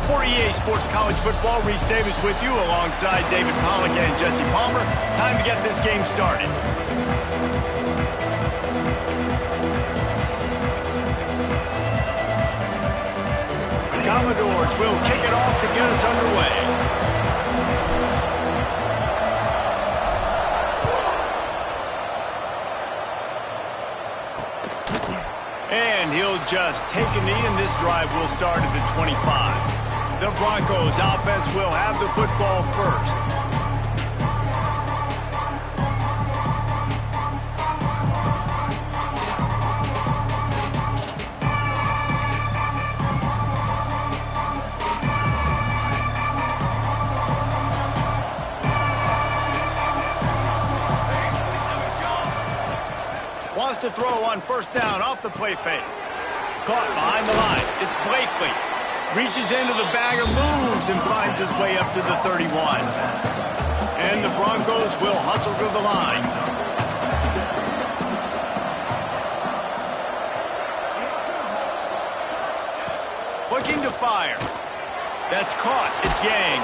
For EA Sports College Football, Reese Davis with you alongside David Pollack and Jesse Palmer. Time to get this game started. The Commodores will kick it off to get us underway. And he'll just take a knee, and this drive will start at the 25. The Broncos offense will have the football first. Wants to throw on first down off the play fake. Caught behind the line. It's Blakely. Reaches into the bagger, moves, and finds his way up to the 31. And the Broncos will hustle to the line. Looking to fire. That's caught. It's Yang.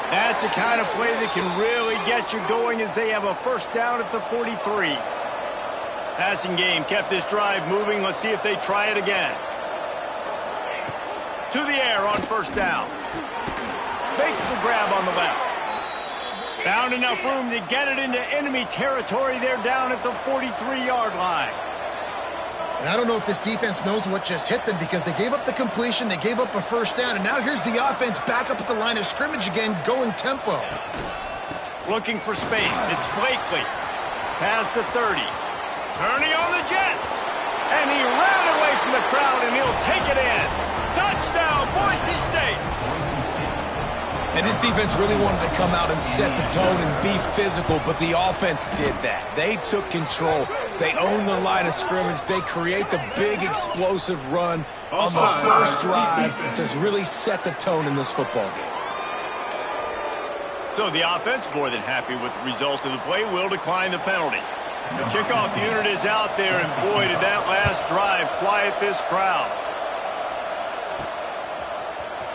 That's the kind of play that can really get you going as they have a first down at the 43. Passing game kept this drive moving. Let's see if they try it again. To the air on first down. Makes the grab on the left. Found enough room to get it into enemy territory. They're down at the 43-yard line. And I don't know if this defense knows what just hit them because they gave up the completion, they gave up a first down, and now here's the offense back up at the line of scrimmage again, going tempo. Looking for space. It's Blakely. Past the 30. Turning on the Jets. And he ran away from the crowd, and he'll take it in. Touchdown, Boise State. And this defense really wanted to come out and set the tone and be physical, but the offense did that. They took control. They owned the line of scrimmage. They create the big explosive run on the first drive to really set the tone in this football game. So the offense, more than happy with the result of the play, will decline the penalty. The kickoff unit is out there, and boy, did that last drive quiet this crowd.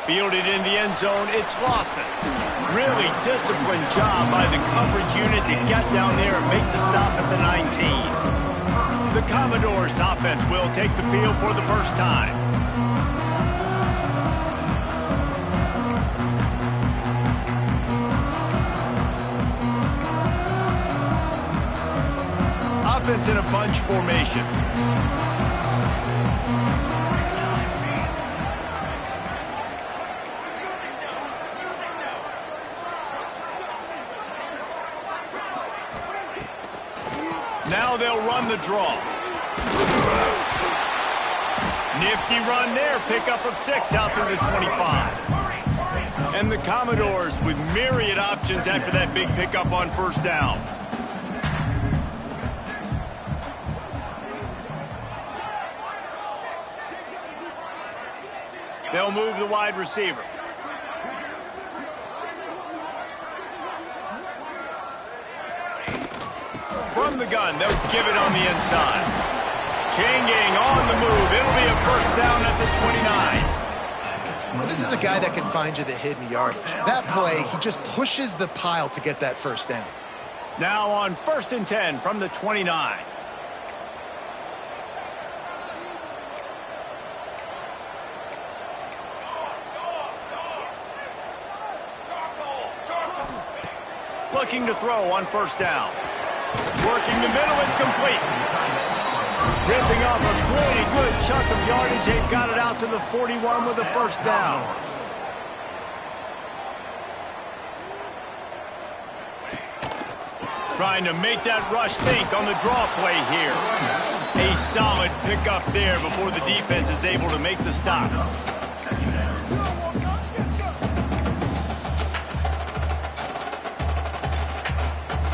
Fielded in the end zone, it's Lawson. Really disciplined job by the coverage unit to get down there and make the stop at the 19. The Commodores offense will take the field for the first time. Offense in a bunch formation. Now they'll run the draw. Nifty run there. Pickup of 6 out to the 25. And the Commodores with myriad options after that big pickup on first down. They'll move the wide receiver. From the gun, they'll give it on the inside. Chain gang on the move. It'll be a first down at the 29. Well, this is a guy that can find you the hidden yardage. That play, he just pushes the pile to get that first down. Now on 1st and 10 from the 29. Looking to throw on first down. Working the middle, it's complete. Ripping off a pretty good chunk of yardage. They've got it out to the 41 with a first down. Trying to make that rush think on the draw play here. A solid pickup there before the defense is able to make the stop.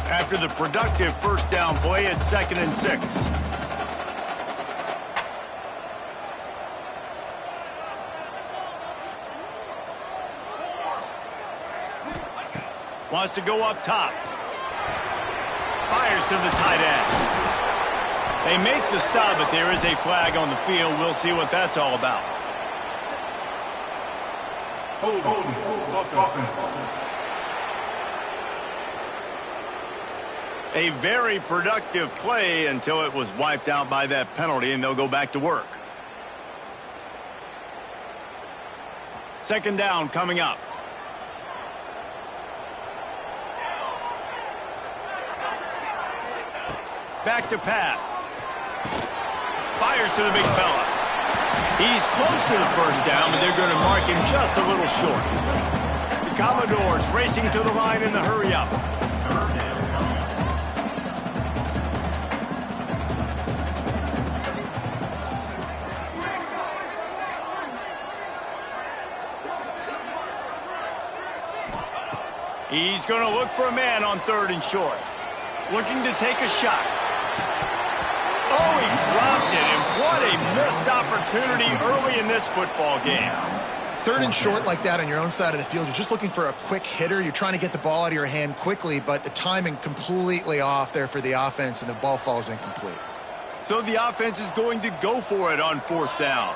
After the productive first down play, it's 2nd and 6. Wants to go up top. Fires to the tight end. They make the stop, but there is a flag on the field. We'll see what that's all about. A very productive play until it was wiped out by that penalty, and they'll go back to work. Second down coming up. Back to pass. Fires to the big fella. He's close to the first down, but they're going to mark him just a little short. The Commodores racing to the line in the hurry-up. He's going to look for a man on third and short. Looking to take a shot. Oh, he dropped it, and what a missed opportunity early in this football game. Third and short like that on your own side of the field, you're just looking for a quick hitter. You're trying to get the ball out of your hand quickly, but the timing completely off there for the offense, and the ball falls incomplete. So the offense is going to go for it on fourth down.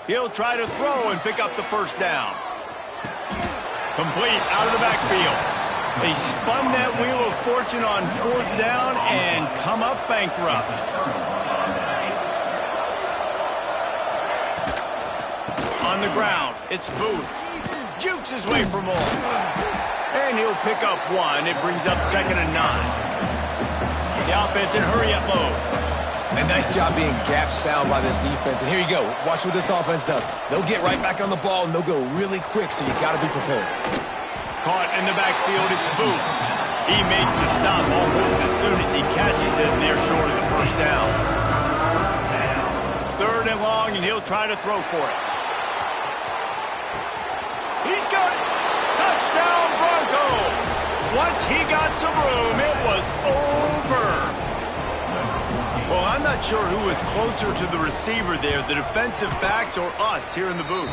He'll try to throw and pick up the first down. Complete out of the backfield. They spun that wheel of fortune on fourth down and come up bankrupt. On the ground, it's Booth. Jukes his way for more. And he'll pick up one. It brings up 2nd and 9. The offense in hurry-up mode. A nice job being gap sound by this defense. And here you go. Watch what this offense does. They'll get right back on the ball, and they'll go really quick, so you got to be prepared. Caught in the backfield, it's Booth. He makes the stop almost as soon as he catches it, and they're short of the first down. Third and long, and he'll try to throw for it. He's got it. Touchdown, Broncos. Once he got some room, it was over. Well, I'm not sure who was closer to the receiver there, the defensive backs or us here in the booth.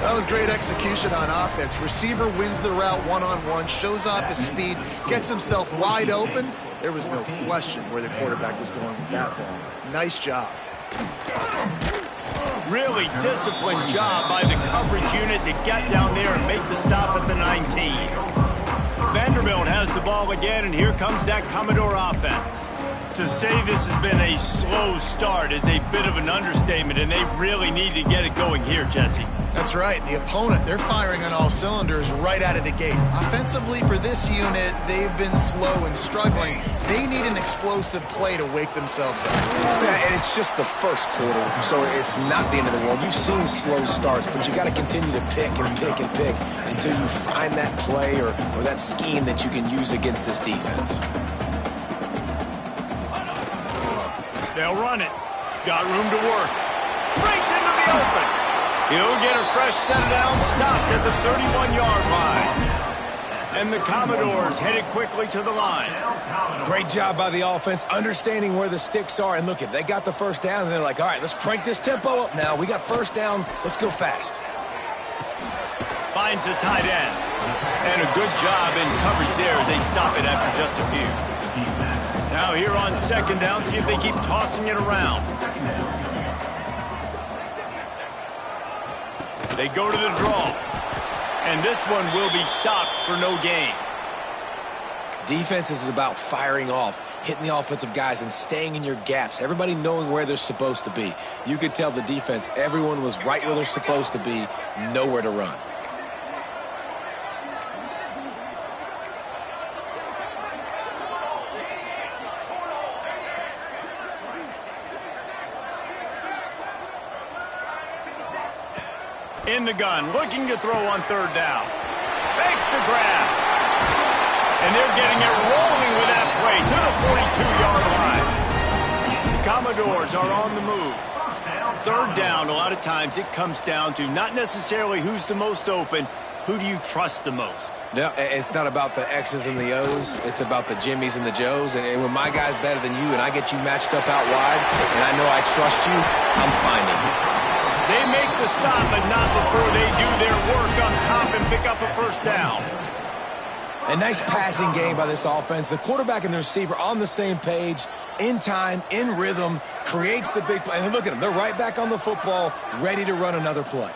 That was great execution on offense. Receiver wins the route one-on-one, shows off his speed, gets himself wide open. There was no question where the quarterback was going with that ball. Nice job. Really disciplined job by the coverage unit to get down there and make the stop at the 19. Vanderbilt has the ball again, and here comes that Commodore offense. To say this has been a slow start is a bit of an understatement, and they really need to get it going here, Jesse. That's right. The opponent, they're firing on all cylinders right out of the gate. Offensively, for this unit, they've been slow and struggling. They need an explosive play to wake themselves up. Yeah, and it's just the first quarter, so it's not the end of the world. You've seen slow starts, but you got to continue to pick and pick and pick until you find that play or that scheme that you can use against this defense. They'll run it. Got room to work. Breaks into the open. He'll get a fresh set down, stopped at the 31-yard line. And the Commodores headed quickly to the line. Great job by the offense, understanding where the sticks are. And look, they got the first down, and they're like, all right, let's crank this tempo up now. We got first down. Let's go fast. Finds the tight end. And a good job in coverage there as they stop it after just a few. Now here on second down, see if they keep tossing it around. They go to the draw. And this one will be stopped for no gain. Defense is about firing off, hitting the offensive guys and staying in your gaps. Everybody knowing where they're supposed to be. You could tell the defense, everyone was right where they're supposed to be, nowhere to run. In the gun, looking to throw on third down. Makes the grab. And they're getting it rolling with that play to the 42-yard line. The Commodores are on the move. Third down, a lot of times it comes down to not necessarily who's the most open, who do you trust the most? No, it's not about the X's and the O's. It's about the Jimmies and the Joes. And when my guy's better than you and I get you matched up out wide, and I know I I trust you, I'm finding you. They make the stop, but not before they do their work up top and pick up a first down. A nice passing game by this offense. The quarterback and the receiver on the same page, in time, in rhythm, creates the big play. And look at them. They're right back on the football, ready to run another play.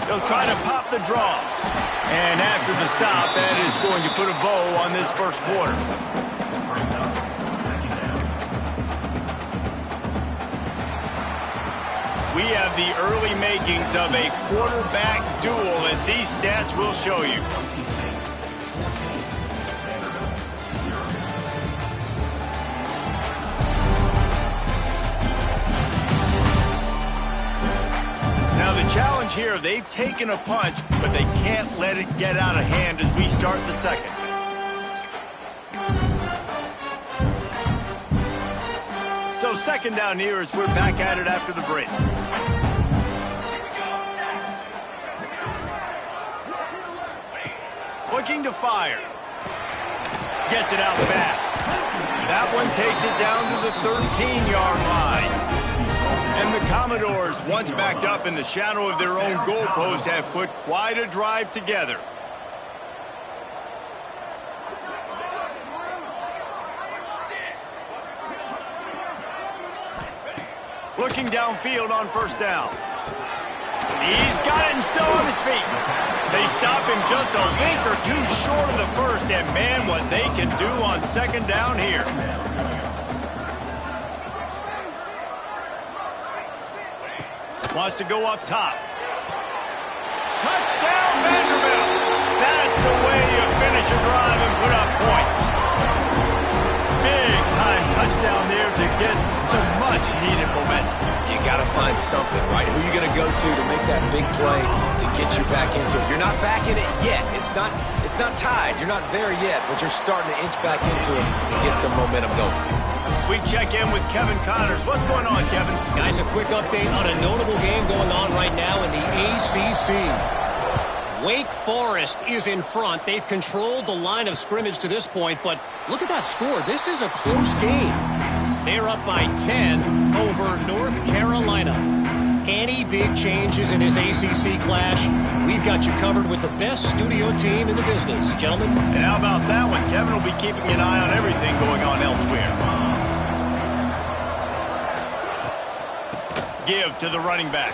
They'll try to pop the draw. And after the stop, that is going to put a bow on this first quarter. We have the early makings of a quarterback duel, as these stats will show you. Now the challenge here, they've taken a punch, but they can't let it get out of hand as we start the second. So second down here as we're back at it after the break. Looking to fire. Gets it out fast. That one takes it down to the 13-yard line. And the Commodores, once backed up in the shadow of their own goalpost, have put quite a drive together. Looking downfield on first down. He's got it and still on his feet. They stop him just a length or two short of the first, and man, what they can do on second down here. Wants to go up top. Touchdown, Vanderbilt! That's the way you finish a drive and put up points. Big-time touchdown there to get some much-needed momentum. You got to find something, right? Who are you going to go to make that big play to get you back into it? You're not back in it yet. It's not tied. You're not there yet, but you're starting to inch back into it and get some momentum going. We check in with Kevin Connors. What's going on, Kevin? Guys, a quick update on a notable game going on right now in the ACC. Wake Forest is in front. They've controlled the line of scrimmage to this point, but look at that score. This is a close game. They're up by 10 over North Carolina. Any big changes in this ACC clash, we've got you covered with the best studio team in the business, gentlemen. And how about that one? Kevin will be keeping an eye on everything going on elsewhere. Give to the running back.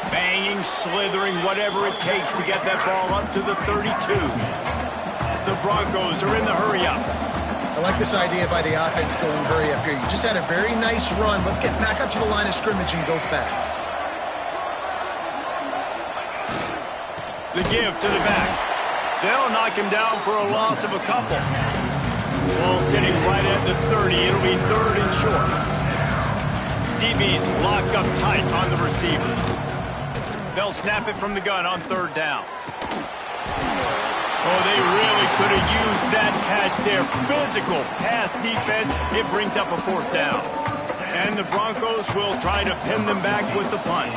Banging, slithering, whatever it takes to get that ball up to the 32. The Broncos are in the hurry-up. I like this idea by the offense going hurry up here. You just had a very nice run. Let's get back up to the line of scrimmage and go fast. The give to the back. They'll knock him down for a loss of a couple. Ball sitting right at the 30. It'll be third and short. DB's locked up tight on the receivers. They'll snap it from the gun on third down. Oh, they really could have used that catch there. Physical pass defense. It brings up a fourth down. And the Broncos will try to pin them back with the punt.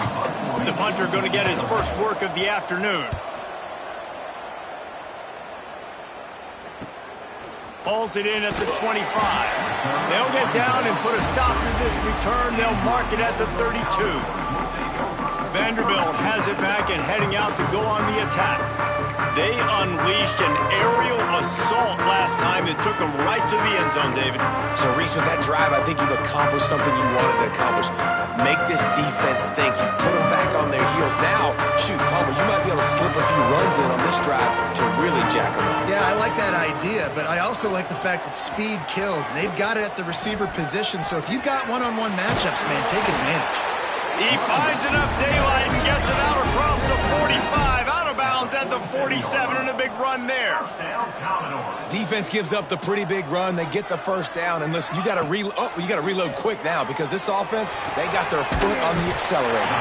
The punter going to get his first work of the afternoon. Hauls it in at the 25. They'll get down and put a stop to this return. They'll mark it at the 32. Vanderbilt has it back and heading out to go on the attack. They unleashed an aerial assault last time that took them right to the end zone, David. So, Reese, with that drive, I think you've accomplished something you wanted to accomplish. Make this defense think. You put them back on their heels. Now, shoot, Palmer, you might be able to slip a few runs in on this drive to really jack them up. Yeah, I like that idea, but I also like the fact that speed kills. They've got it at the receiver position, so if you've got one-on-one matchups, man, take advantage. He finds enough daylight and gets it out across the 45, out of bounds at the 47, and a big run there. Defense gives up the pretty big run. They get the first down, and listen, you got to reload quick now because this offense, they got their foot on the accelerator.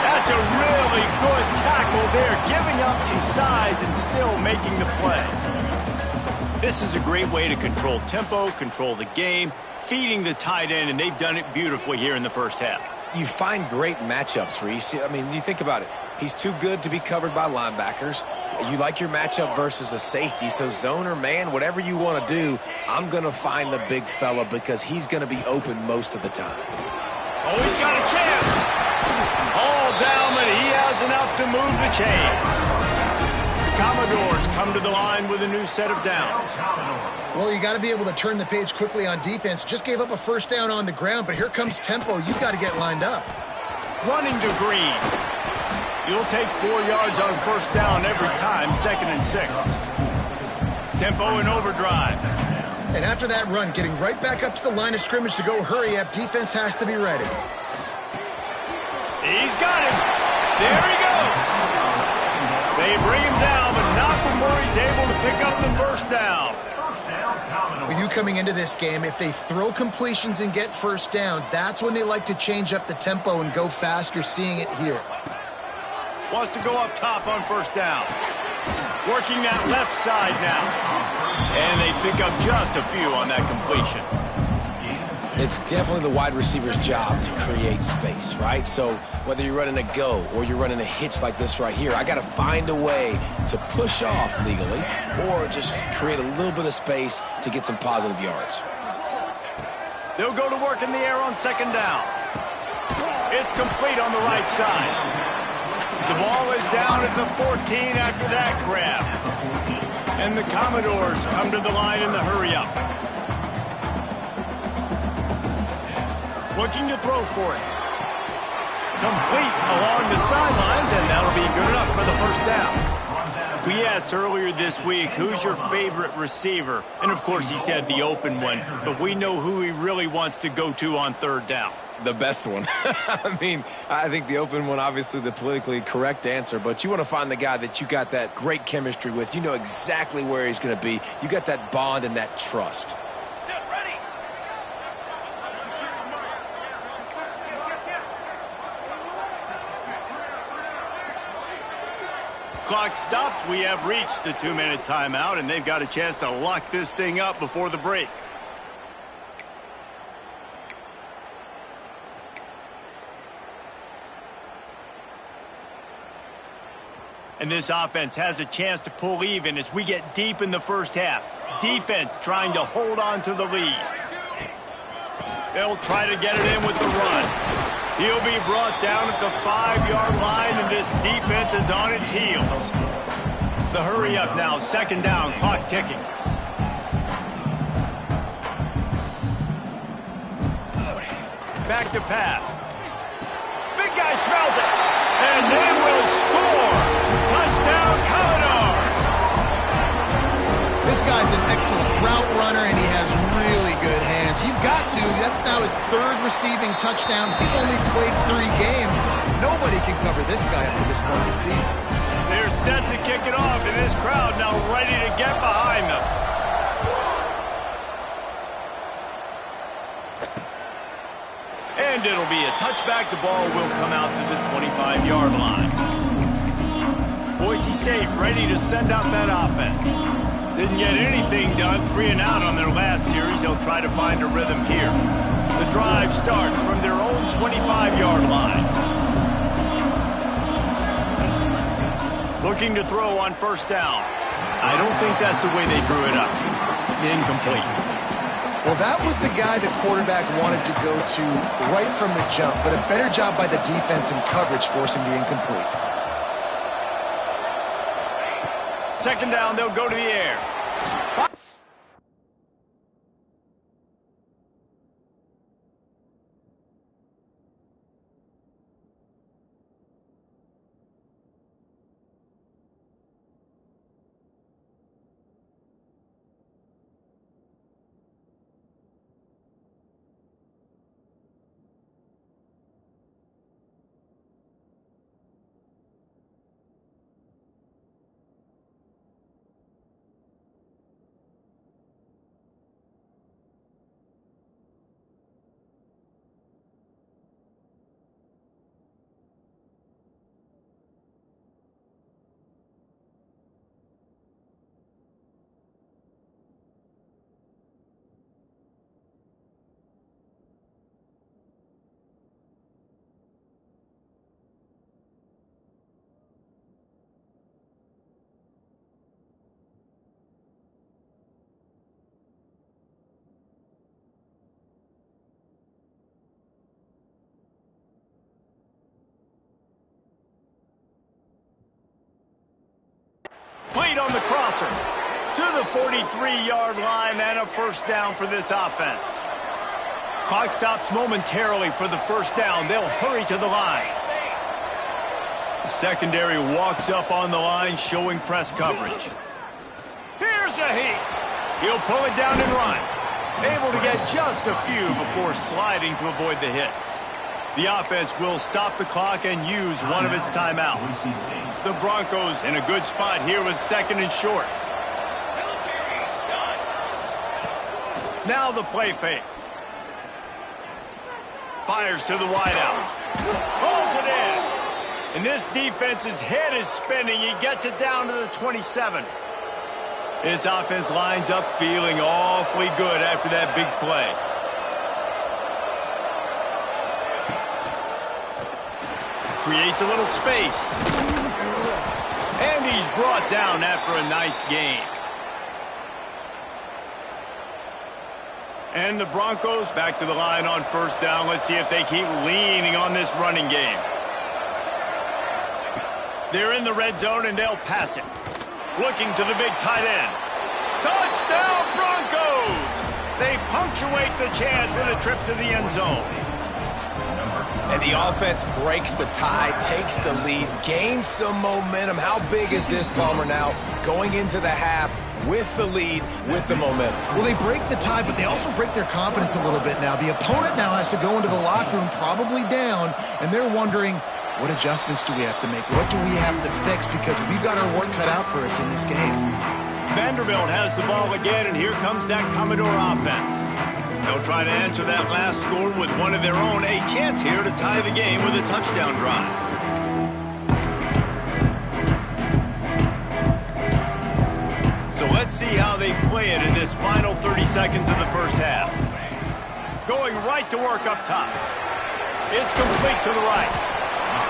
That's a really good tackle there, giving up some size and still making the play. This is a great way to control tempo, control the game, feeding the tight end, and they've done it beautifully here in the first half. You find great matchups, Reese. I mean, you think about it. He's too good to be covered by linebackers. You like your matchup versus a safety, so zone or man, whatever you want to do, I'm going to find the big fella because he's going to be open most of the time. Oh, he's got a chance. All down, but he has enough to move the chains. The Commodores come to the line with a new set of downs. Well, you got to be able to turn the page quickly on defense. Just gave up a first down on the ground, but here comes tempo. You've got to get lined up. Running to Green. You'll take 4 yards on first down every time, 2nd and 6. Tempo in overdrive. And after that run, getting right back up to the line of scrimmage to go hurry up, defense has to be ready. He's got him. There he goes. They bring him down, but not before he's able to pick up the first down. When you coming into this game, if they throw completions and get first downs, that's when they like to change up the tempo and go fast. You're seeing it here. Wants to go up top on first down. Working that left side now. And they pick up just a few on that completion. It's definitely the wide receiver's job to create space, right? So whether you're running a go or you're running a hitch like this right here, I got to find a way to push off legally or just create a little bit of space to get some positive yards. They'll go to work in the air on second down. It's complete on the right side. The ball is down at the 14 after that grab. And the Commodores come to the line in the hurry-up. Looking to throw for it. Complete along the sidelines, and that'll be good enough for the first down. We asked earlier this week, who's your favorite receiver? And, of course, he said the open one, but we know who he really wants to go to on third down. The best one. I mean, I think the open one, obviously the politically correct answer, but you want to find the guy that you got that great chemistry with. You know exactly where he's going to be. You got that bond and that trust. Clock stops. We have reached the 2-minute timeout, and they've got a chance to lock this thing up before the break. And this offense has a chance to pull even as we get deep in the first half. Defense trying to hold on to the lead. They'll try to get it in with the run. He'll be brought down at the 5-yard line, and this defense is on its heels. The hurry up now, second down, clock ticking. Back to pass. Big guy smells it, and they will score. Touchdown, Commodores. This guy's an excellent route runner, and he has really good hands. You've got to. That's now his 3rd receiving touchdown. He only played 3 games. Nobody can cover this guy up to this point of the season. They're set to kick it off, and this crowd now ready to get behind them. And it'll be a touchback. The ball will come out to the 25-yard line. Boise State ready to send out that offense. Didn't get anything done, 3 and out on their last series. They'll try to find a rhythm here. The drive starts from their own 25-yard line. Looking to throw on first down. I don't think that's the way they drew it up. Incomplete. Well, that was the guy the quarterback wanted to go to right from the jump, but a better job by the defense in coverage forcing the incomplete. Second down, they'll go to the air. Complete on the crosser. To the 43-yard line and a first down for this offense. Clock stops momentarily for the first down. They'll hurry to the line. The secondary walks up on the line, showing press coverage. Here's a heat. He'll pull it down and run. Able to get just a few before sliding to avoid the hits. The offense will stop the clock and use one of its timeouts. The Broncos in a good spot here with second and short. Now the play fake. Fires to the wideout. Pulls it in. And this defense's head is spinning. He gets it down to the 27. His offense lines up feeling awfully good after that big play. Creates a little space. And he's brought down after a nice gain. And the Broncos back to the line on first down. Let's see if they keep leaning on this running game. They're in the red zone and they'll pass it. Looking to the big tight end. Touchdown, Broncos! They punctuate the chance with a trip to the end zone. And the offense breaks the tie, takes the lead, gains some momentum. How big is this, Palmer, now going into the half with the lead, with the momentum? Well, they break the tie, but they also break their confidence a little bit now. The opponent now has to go into the locker room probably down, and they're wondering, what adjustments do we have to make? What do we have to fix? Because we've got our work cut out for us in this game. Vanderbilt has the ball again, and here comes that Commodore offense. They'll try to answer that last score with one of their own. A chance here to tie the game with a touchdown drive. So let's see how they play it in this final 30 seconds of the first half. Going right to work up top. It's complete to the right.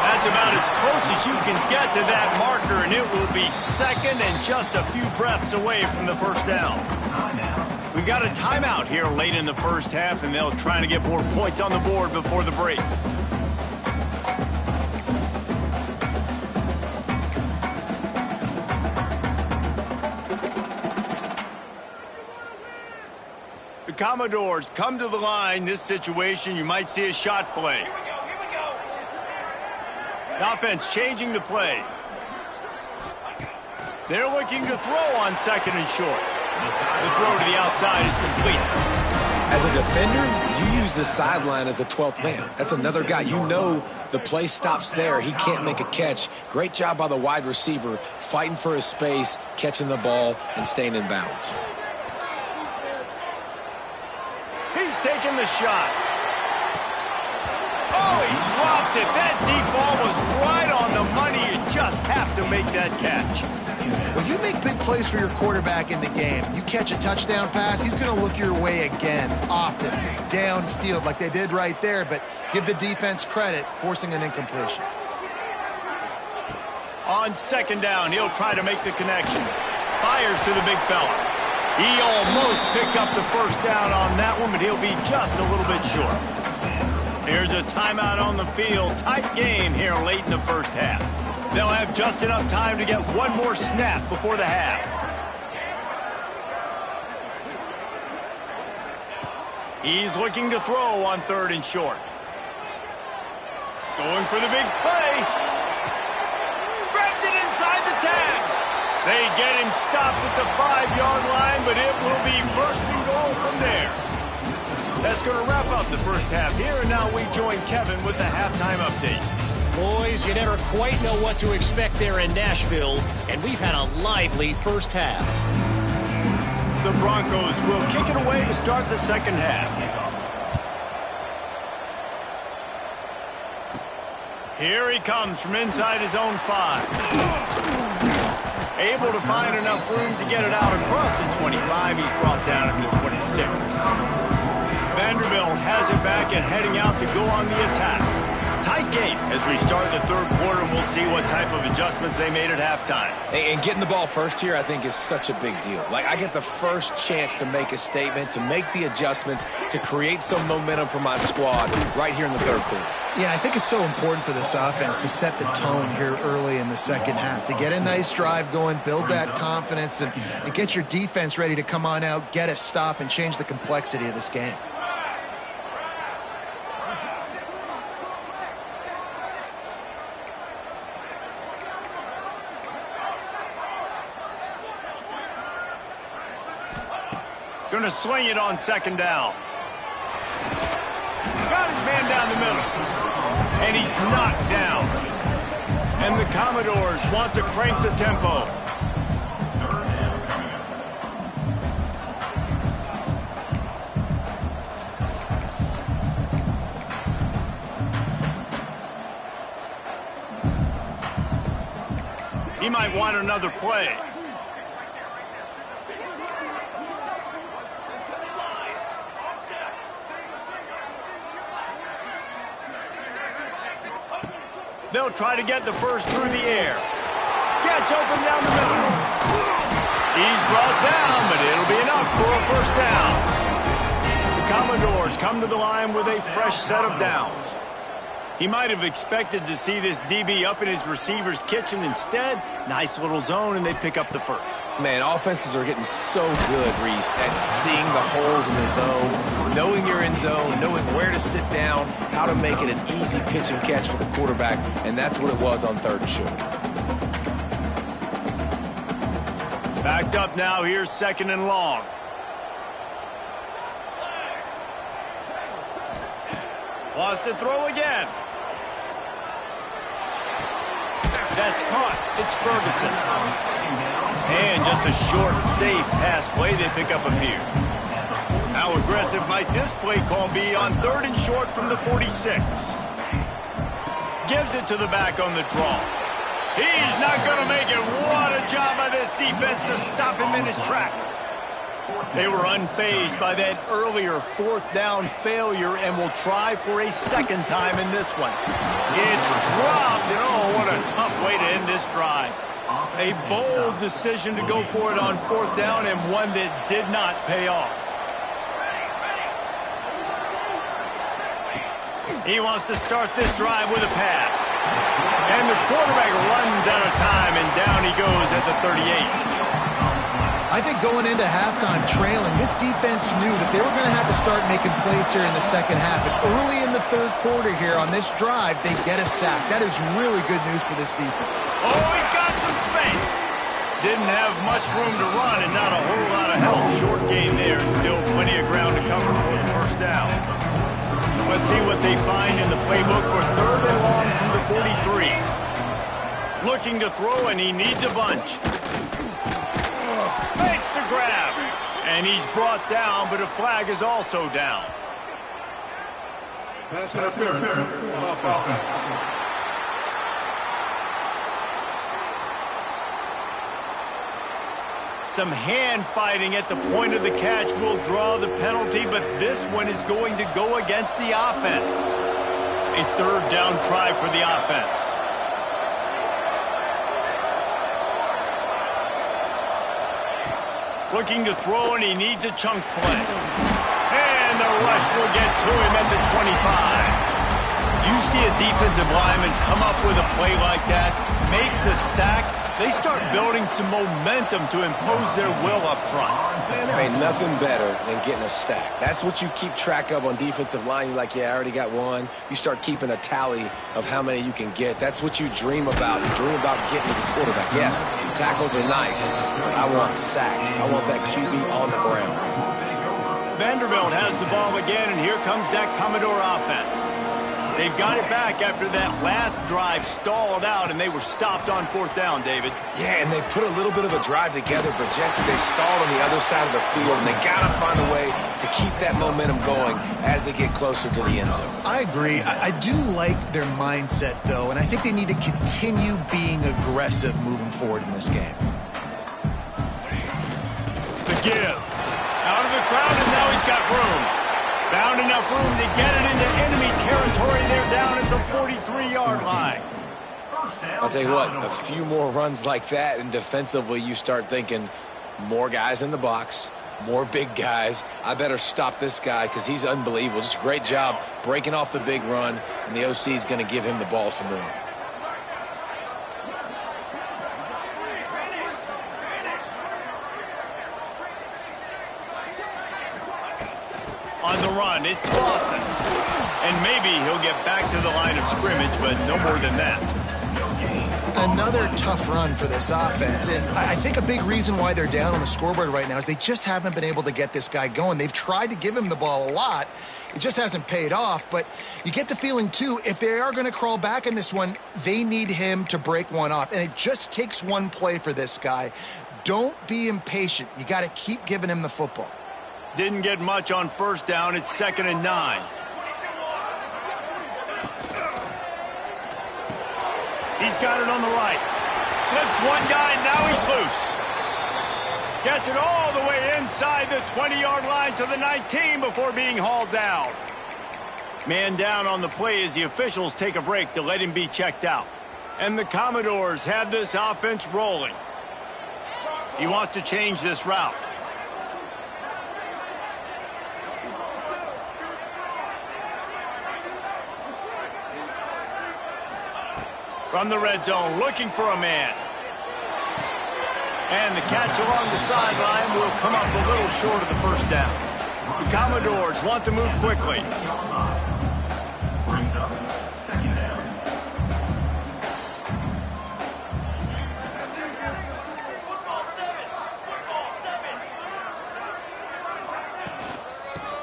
That's about as close as you can get to that marker, and it will be second and just a few breaths away from the first down. We got a timeout here late in the first half, and they'll try to get more points on the board before the break. The Commodores come to the line. This situation, you might see a shot play. The offense changing the play. They're looking to throw on second and short. The throw to the outside is complete. As a defender, you use the sideline as the 12th man. That's another guy. You know the play stops there. He can't make a catch. Great job by the wide receiver, fighting for his space, catching the ball, and staying in bounds. He's taking the shot. Oh, he dropped it. That deep ball was right on the money. You just have to make that catch. Well, you make big plays for your quarterback in the game. You catch a touchdown pass, he's going to look your way again, often, downfield like they did right there, but give the defense credit, forcing an incompletion. On second down, he'll try to make the connection. Fires to the big fella. He almost picked up the first down on that one, but he'll be just a little bit short. Here's a timeout on the field. Tight game here late in the first half. They'll have just enough time to get one more snap before the half. He's looking to throw on third and short. Going for the big play. Threads it inside the 10. They get him stopped at the 5-yard line, but it will be first and goal from there. That's going to wrap up the first half here, and now we join Kevin with the halftime update. Boys, you never quite know what to expect there in Nashville, and we've had a lively first half. The Broncos will kick it away to start the second half. Here he comes from inside his own 5. Able to find enough room to get it out across the 25. He's brought down at the 26. Vanderbilt has it back and heading out to go on the attack. Tight game as we start the third quarter, and we'll see what type of adjustments they made at halftime. And getting the ball first here, I think, is such a big deal. Like, I get the first chance to make a statement, to make the adjustments, to create some momentum for my squad right here in the third quarter. Yeah, I think it's so important for this offense to set the tone here early in the second half, to get a nice drive going, build that confidence, and get your defense ready to come on out, get a stop, and change the complexity of this game. Going to swing it on second down. Got his man down the middle. And he's knocked down. And the Commodores want to crank the tempo. He might want another play. They'll try to get the first through the air. Gets open down the middle. He's brought down, but it'll be enough for a first down. The Commodores come to the line with a fresh set of downs. He might have expected to see this DB up in his receiver's kitchen. Instead, nice little zone, and they pick up the first. Man, offenses are getting so good, Reese, at seeing the holes in the zone, knowing you're in zone, knowing where to sit down, how to make it an easy pitch and catch for the quarterback, and that's what it was on third and short. Backed up now, here's second and long. Wants to throw again. That's caught. It's Ferguson. And just a short, safe pass play. They pick up a few. How aggressive might this play call be on third and short from the 46? Gives it to the back on the draw. He's not going to make it. What a job by this defense to stop him in his tracks. They were unfazed by that earlier fourth down failure and will try for a second time in this one. It's dropped, and oh, what a tough way to end this drive. A bold decision to go for it on fourth down, and one that did not pay off. He wants to start this drive with a pass. And the quarterback runs out of time, and down he goes at the 38. I think going into halftime trailing, this defense knew that they were going to have to start making plays here in the second half. And early in the third quarter here on this drive, they get a sack. That is really good news for this defense. Oh, he's got some space. Didn't have much room to run and not a whole lot of help. Short gain there and still plenty of ground to cover for the first down. Let's see what they find in the playbook for third and long from the 43. Looking to throw, and he needs a bunch. Makes the grab. And he's brought down, but a flag is also down. Pass interference. Offense. Some hand fighting at the point of the catch will draw the penalty, but this one is going to go against the offense. A third down try for the offense. Looking to throw, and he needs a chunk play. And the rush will get to him at the 25. You see a defensive lineman come up with a play like that, make the sack, they start building some momentum to impose their will up front. Man, there ain't nothing better than getting a stack. That's what you keep track of on defensive line. You're like, yeah, I already got one. You start keeping a tally of how many you can get. That's what you dream about. You dream about getting to the quarterback. Yes, tackles are nice, but I want sacks. I want that QB on the ground. Vanderbilt has the ball again, and here comes that Commodore offense. They've got it back after that last drive stalled out, and they were stopped on fourth down, David. Yeah, and they put a little bit of a drive together, but, Jesse, they stalled on the other side of the field, and they got to find a way to keep that momentum going as they get closer to the end zone. I agree. I do like their mindset, though, and I think they need to continue being aggressive moving forward in this game. The give. Out of the crowd, and now he's got room. Bounding enough room to get it into enemy territory. They're down at the 43-yard line. I'll tell you what, a few more runs like that, and defensively you start thinking more guys in the box, more big guys. I better stop this guy because he's unbelievable. Just a great job breaking off the big run, and the OC is going to give him the ball some more. On the run, it's Lawson. And maybe he'll get back to the line of scrimmage, but no more than that. Another tough run for this offense, and I think a big reason why they're down on the scoreboard right now is they just haven't been able to get this guy going. They've tried to give him the ball a lot. It just hasn't paid off, but you get the feeling, too, if they are going to crawl back in this one, they need him to break one off, and it just takes one play for this guy. Don't be impatient. You got to keep giving him the football. Didn't get much on first down. It's 2nd and 9. He's got it on the right. Slips one guy, now he's loose. Gets it all the way inside the 20-yard line to the 19 before being hauled down. Man down on the play as the officials take a break to let him be checked out. And the Commodores have this offense rolling. He wants to change this route. From the red zone, looking for a man. And the catch along the sideline will come up a little short of the first down. The Commodores want to move quickly. Brings up 2nd down.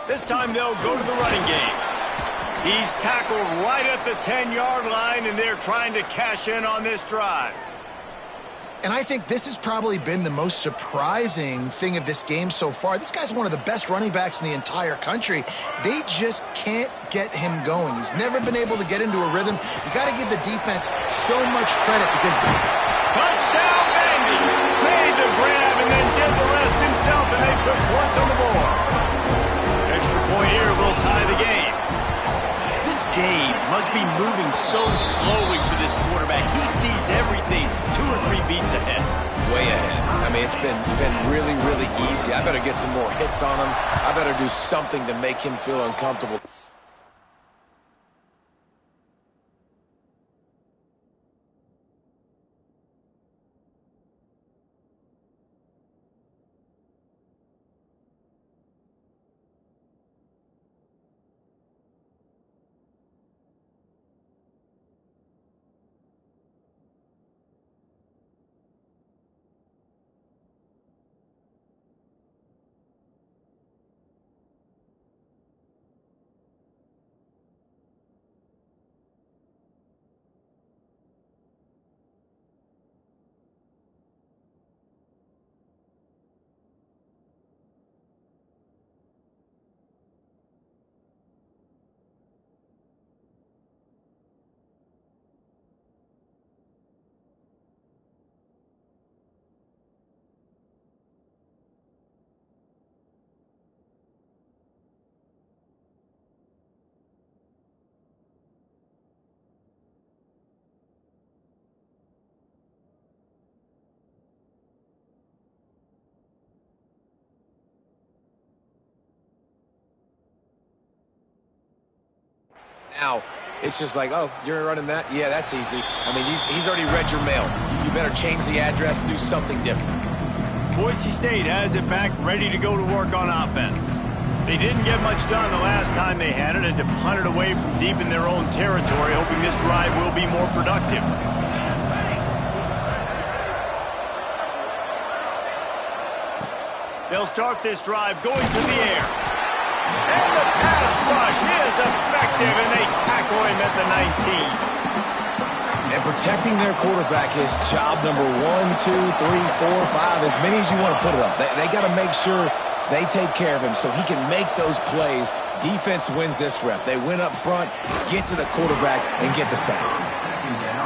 This time they'll go to the running game. He's tackled right at the 10-yard line, and they're trying to cash in on this drive. And I think this has probably been the most surprising thing of this game so far. This guy's one of the best running backs in the entire country. They just can't get him going. He's never been able to get into a rhythm. You got to give the defense so much credit because... Touchdown, Vandy! Made the grab and then did the rest himself, and they put points on the board. Extra point here will tie the game. Game must be moving so slowly for this quarterback. He sees everything 2 or 3 beats ahead. Way ahead. I mean, it's been really, really easy. I better get some more hits on him. I better do something to make him feel uncomfortable. Now, it's just like, oh, you're running that? Yeah, that's easy. I mean, he's already read your mail. You better change the address, do something different. Boise State has it back, ready to go to work on offense. They didn't get much done the last time they had it, and to punt it away from deep in their own territory, hoping this drive will be more productive. They'll start this drive going to the air. And the pass rush is effective, and they tackle him at the 19. And protecting their quarterback is job number 1, 2, 3, 4, 5, as many as you want to put it up. They got to make sure they take care of him so he can make those plays. Defense wins this rep. They win up front, get to the quarterback, and get the sack.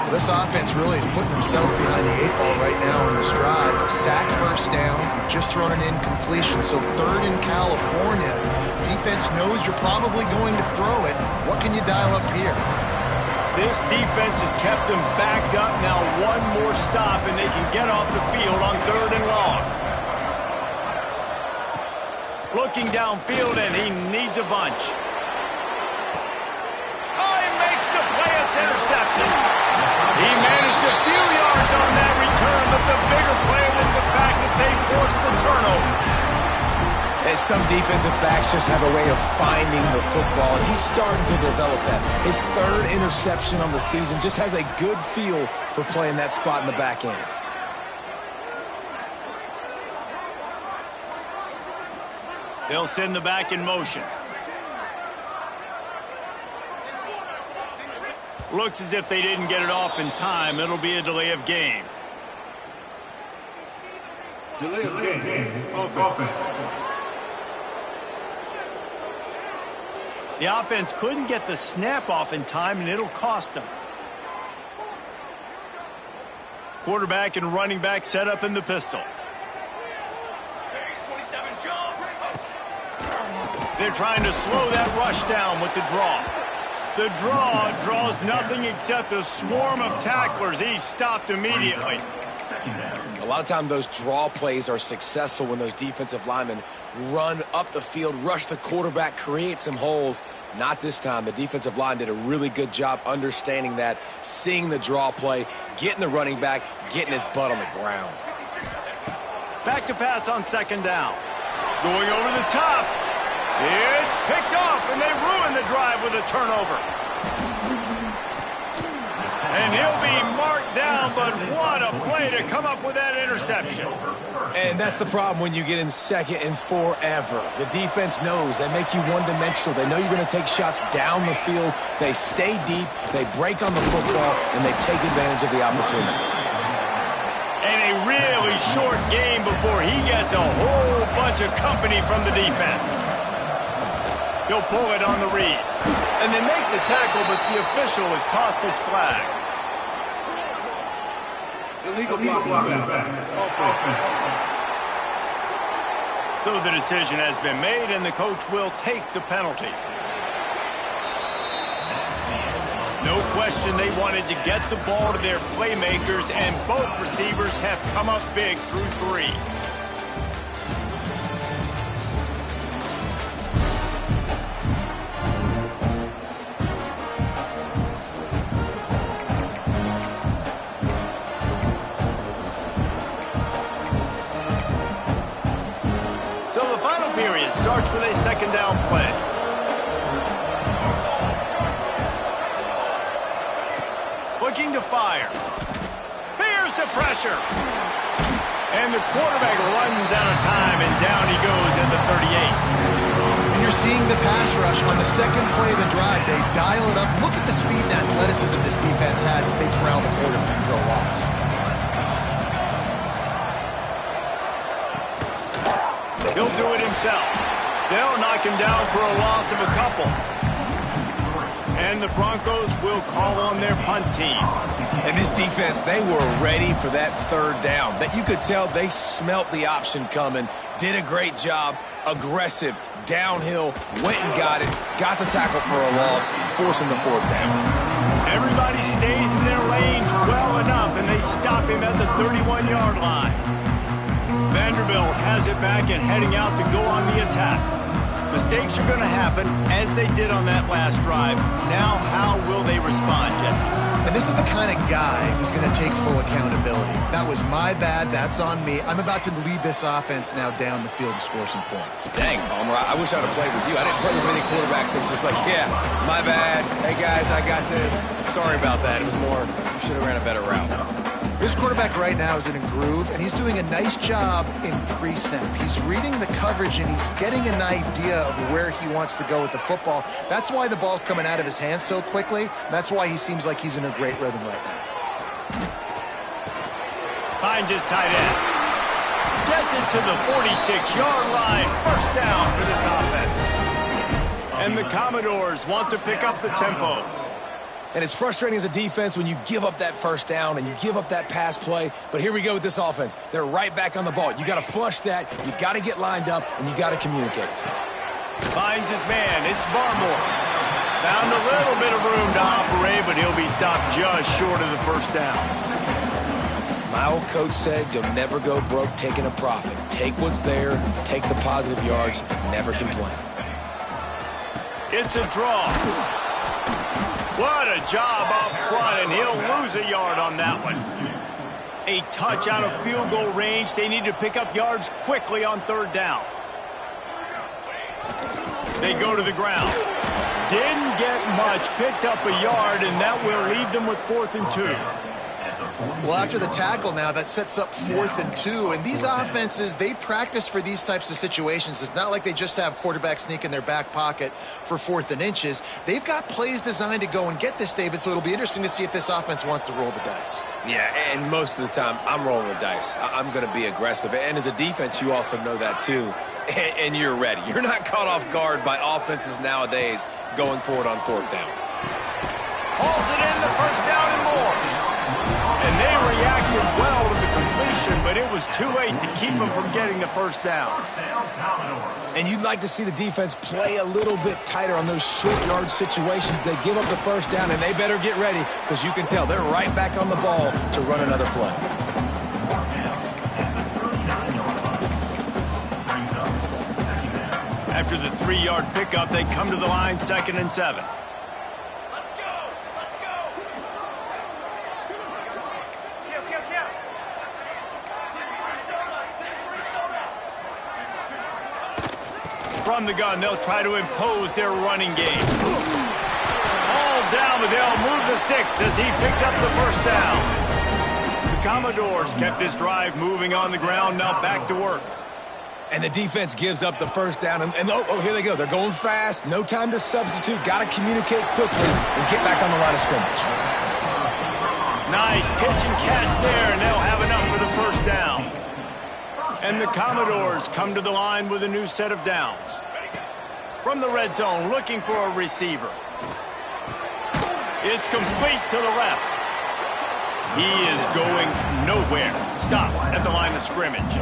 Well, this offense really is putting themselves behind the 8 ball right now in this drive. Sack, first down. You've just thrown an incompletion, so third in California. Defense knows you're probably going to throw it. What can you dial up here? This defense has kept them backed up. Now one more stop, and they can get off the field on 3rd and long. Looking downfield, and he needs a bunch. Oh, he makes the play. It's intercepted. He managed a few yards on that return, but the bigger play was the fact that they forced the turnover. And some defensive backs just have a way of finding the football, and he's starting to develop that. His 3rd interception on the season, just has a good feel for playing that spot in the back end. They'll send the back in motion. Looks as if they didn't get it off in time. It'll be a delay of game. Delay of game. Offense. The offense couldn't get the snap off in time, and it'll cost them. Quarterback and running back set up in the pistol. They're trying to slow that rush down with the draw. The draw draws nothing except a swarm of tacklers. He's stopped immediately. A lot of times those draw plays are successful when those defensive linemen run up the field, rush the quarterback, create some holes. Not this time. The defensive line did a really good job understanding that, seeing the draw play, getting the running back, getting his butt on the ground. Back to pass on 2nd down. Going over the top. It's picked off, and they ruin the drive with a turnover. And he'll be marked down, but what a play to come up with that interception. And that's the problem when you get in 2nd and forever. The defense knows. They make you one-dimensional. They know you're going to take shots down the field. They stay deep, they break on the football, and they take advantage of the opportunity. And a really short game before he gets a whole bunch of company from the defense. He'll pull it on the read. And they make the tackle, but the official has tossed his flag. Illegal back. So the decision has been made, and the coach will take the penalty. No question they wanted to get the ball to their playmakers, and both receivers have come up big through 3. Period starts with a 2nd down play. Looking to fire. Bears the pressure. And the quarterback runs out of time, and down he goes at the 38. And you're seeing the pass rush on the 2nd play of the drive. They dial it up. Look at the speed and athleticism this defense has as they corral the quarterback for a loss. He'll do it himself. They'll knock him down for a loss of a couple. And the Broncos will call on their punt team. And this defense, they were ready for that 3rd down. That you could tell they smelt the option coming, did a great job, aggressive, downhill, went and got it, got the tackle for a loss, forcing the 4th down. Everybody stays in their lanes well enough, and they stop him at the 31-yard line. Vanderbilt has it back and heading out to go on the attack. Mistakes are going to happen, as they did on that last drive. Now, how will they respond, Jesse? And this is the kind of guy who's going to take full accountability. That was my bad. That's on me. I'm about to lead this offense now down the field and score some points. Dang, Palmer, I wish I would have played with you. I didn't play with many quarterbacks that were just like, yeah, my bad. Hey, guys, I got this. Sorry about that. It was more, you should have ran a better route. This quarterback right now is in a groove, and he's doing a nice job in pre-snap. He's reading the coverage, and he's getting an idea of where he wants to go with the football. That's why the ball's coming out of his hands so quickly, and that's why he seems like he's in a great rhythm right now. Finds his tight end. Gets it to the 46-yard line. 1st down for this offense. And the Commodores want to pick up the tempo. And it's frustrating as a defense when you give up that first down and you give up that pass play. But here we go with this offense. They're right back on the ball. You got to flush that. You got to get lined up, and you got to communicate. Finds his man. It's Barmore. Found a little bit of room to operate, but he'll be stopped just short of the first down. My old coach said you'll never go broke taking a profit. Take what's there, take the positive yards, never complain. It's a draw. What a job up front, and he'll lose a yard on that one. A touch out of field goal range. They need to pick up yards quickly on third down. They go to the ground. Didn't get much, picked up a yard, and that will leave them with 4th and 2. Well, after the tackle now, that sets up 4th and 2. And these offenses, they practice for these types of situations. It's not like they just have quarterback sneak in their back pocket for 4th and inches. They've got plays designed to go and get this, David, so it'll be interesting to see if this offense wants to roll the dice. Yeah, and most of the time, I'm rolling the dice. I'm going to be aggressive. And as a defense, you also know that too. And you're ready. You're not caught off guard by offenses nowadays going for it on 4th down. Hauls it in, the first down and more. And they reacted well to the completion, but it was too late to keep them from getting the first down. And you'd like to see the defense play a little bit tighter on those short yard situations. They give up the first down, and they better get ready because you can tell they're right back on the ball to run another play. After the 3-yard pickup, they come to the line, 2nd and 7. From the gun, they'll try to impose their running game. All down, but they'll move the sticks as he picks up the first down. The Commodores kept this drive moving on the ground, now back to work. And the defense gives up the first down. And oh, here they go. They're going fast. No time to substitute. Got to communicate quickly and get back on the line of scrimmage. Nice pitch and catch there, and they'll have enough for the first down. And the Commodores come to the line with a new set of downs. From the red zone, looking for a receiver. It's complete to the left. He is going nowhere. Stop at the line of scrimmage.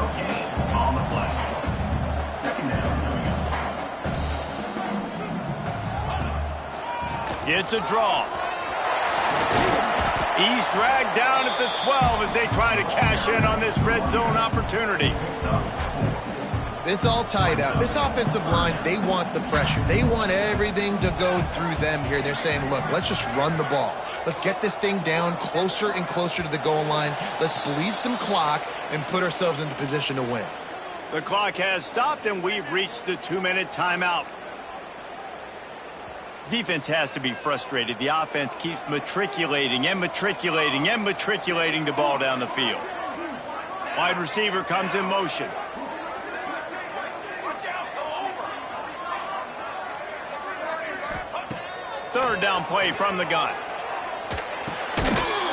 On the play. 2nd down. It's a draw. He's dragged down at the 12 as they try to cash in on this red zone opportunity. It's all tied up. This offensive line, they want the pressure. They want everything to go through them here. They're saying, look, let's just run the ball. Let's get this thing down closer and closer to the goal line. Let's bleed some clock and put ourselves into position to win. The clock has stopped, and we've reached the 2-minute timeout. Defense has to be frustrated. The offense keeps matriculating and matriculating and matriculating the ball down the field. Wide receiver comes in motion. Third down play from the gun.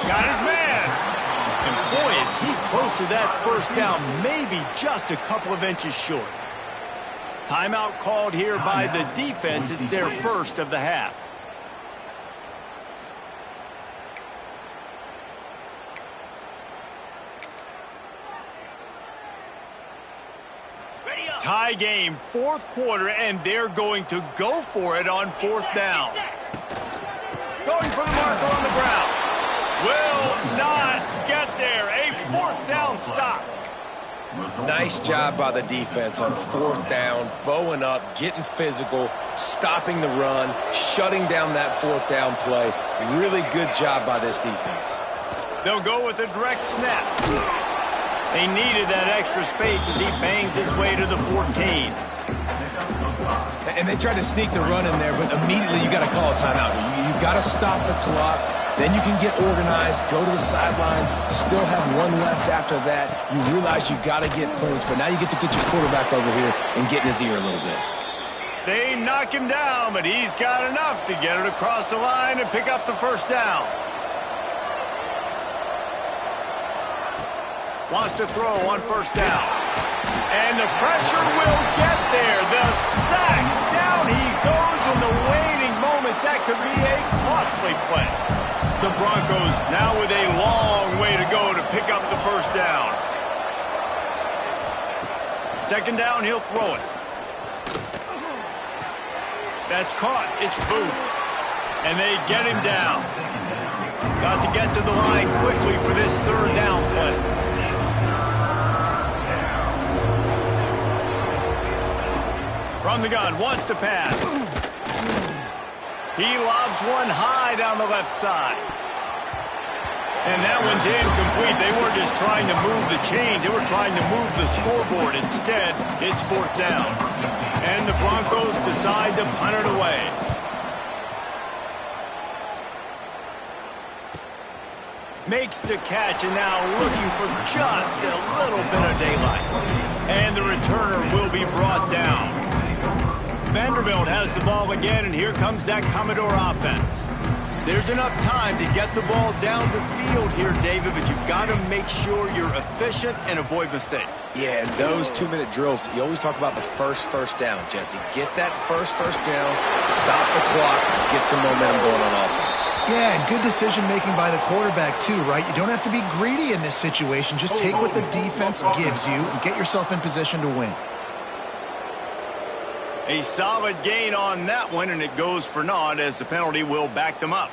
Got his man. And boy, is he close to that first down, maybe just a couple of inches short. Timeout called here by the defense. It's their first of the half. Tie game, 4th quarter, and they're going to go for it on 4th down. Going for the marker on the ground. Will not get there. A 4th down stop. Nice job by the defense on 4th down, bowing up, getting physical, stopping the run, shutting down that 4th down play. Really good job by this defense. They'll go with a direct snap. They needed that extra space as he bangs his way to the 14. And they tried to sneak the run in there, but immediately you got to call a timeout. You got to stop the clock. Then you can get organized, go to the sidelines, still have one left after that. You realize you got to get points, but now you get to get your quarterback over here and get in his ear a little bit. They knock him down, but he's got enough to get it across the line and pick up the first down. Wants to throw on first down. And the pressure will get there. The sack. Down he goes in the waning moments. That could be a costly nicely played. The Broncos now with a long way to go to pick up the first down. Second down, he'll throw it. That's caught. It's Booth. And they get him down. Got to get to the line quickly for this third down play. From the gun, wants to pass. He lobs one high down the left side. And that one's incomplete. They weren't just trying to move the chains. They were trying to move the scoreboard. Instead, it's fourth down. And the Broncos decide to punt it away. Makes the catch and now looking for just a little bit of daylight. And the returner will be brought down. Vanderbilt has the ball again, and here comes that Commodore offense. There's enough time to get the ball down the field here, David, but you've got to make sure you're efficient and avoid mistakes. Yeah, and those 2-minute drills, you always talk about the first down, Jesse. Get that first down, stop the clock, get some momentum going on offense. Yeah, and good decision-making by the quarterback, too, right? You don't have to be greedy in this situation. Just take what the defense gives you and get yourself in position to win. A solid gain on that one, and it goes for naught as the penalty will back them up.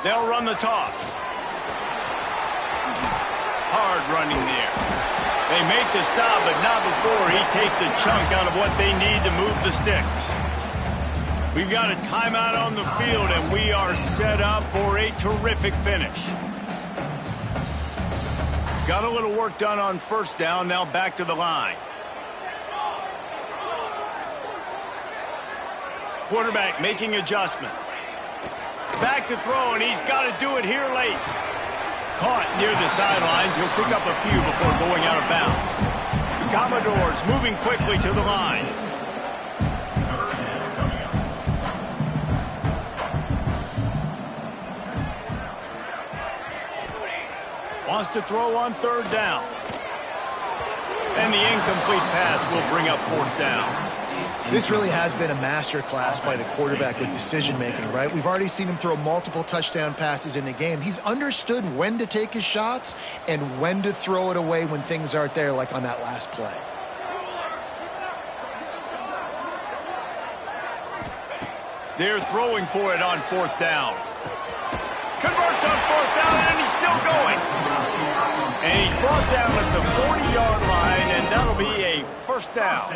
They'll run the toss. Hard running there. They make the stop, but not before he takes a chunk out of what they need to move the sticks. We've got a timeout on the field, and we are set up for a terrific finish. Got a little work done on first down, now back to the line. Quarterback making adjustments. Back to throw, and he's got to do it here late. Caught near the sidelines. He'll pick up a few before going out of bounds. The Commodores moving quickly to the line. Wants to throw on third down. And the incomplete pass will bring up fourth down. This really has been a masterclass by the quarterback with decision-making, right? We've already seen him throw multiple touchdown passes in the game. He's understood when to take his shots and when to throw it away when things aren't there, like on that last play. They're throwing for it on fourth down. Converts on fourth down, and he's still going. And he's brought down at the 40-yard line, and that'll be a first down.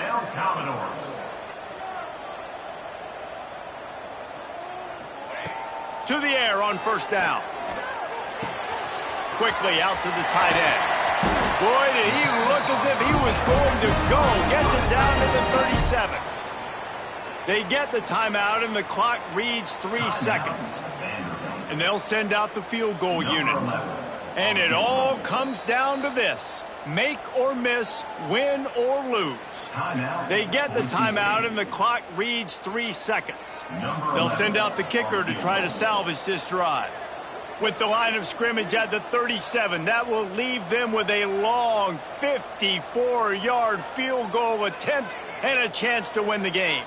To the air on first down. Quickly out to the tight end. Boy, did he look as if he was going to go. Gets it down to the 37. They get the timeout, and the clock reads 3 seconds. And they'll send out the field goal unit. And it all comes down to this. Make or miss, win or lose. They get the timeout, and the clock reads 3 seconds. They'll send out the kicker to try to salvage this drive. With the line of scrimmage at the 37, that will leave them with a long 54-yard field goal attempt and a chance to win the game.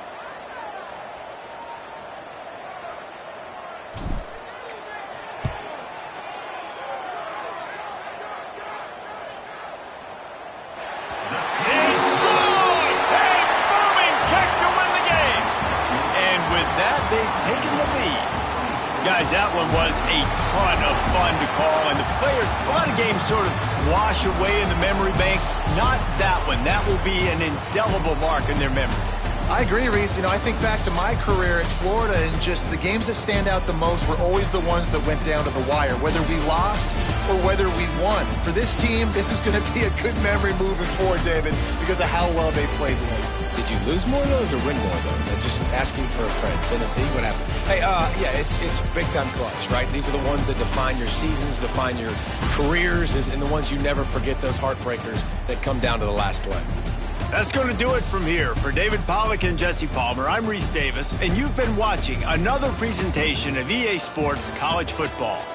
Guys, that one was a ton of fun to call, and the players, a lot of games sort of wash away in the memory bank. Not that one. That will be an indelible mark in their memories. I agree, Reese. You know, I think back to my career at Florida, and just the games that stand out the most were always the ones that went down to the wire, whether we lost or whether we won. For this team, this is going to be a good memory moving forward, David, because of how well they played today. Did Did you lose more of those or win more of those? I'm just asking for a friend. Tennessee, what happened? Hey, yeah, it's big-time clutch, right? These are the ones that define your seasons, define your careers, and the ones you never forget, those heartbreakers that come down to the last play. That's going to do it from here. For David Pollack and Jesse Palmer, I'm Reese Davis, and you've been watching another presentation of EA Sports College Football.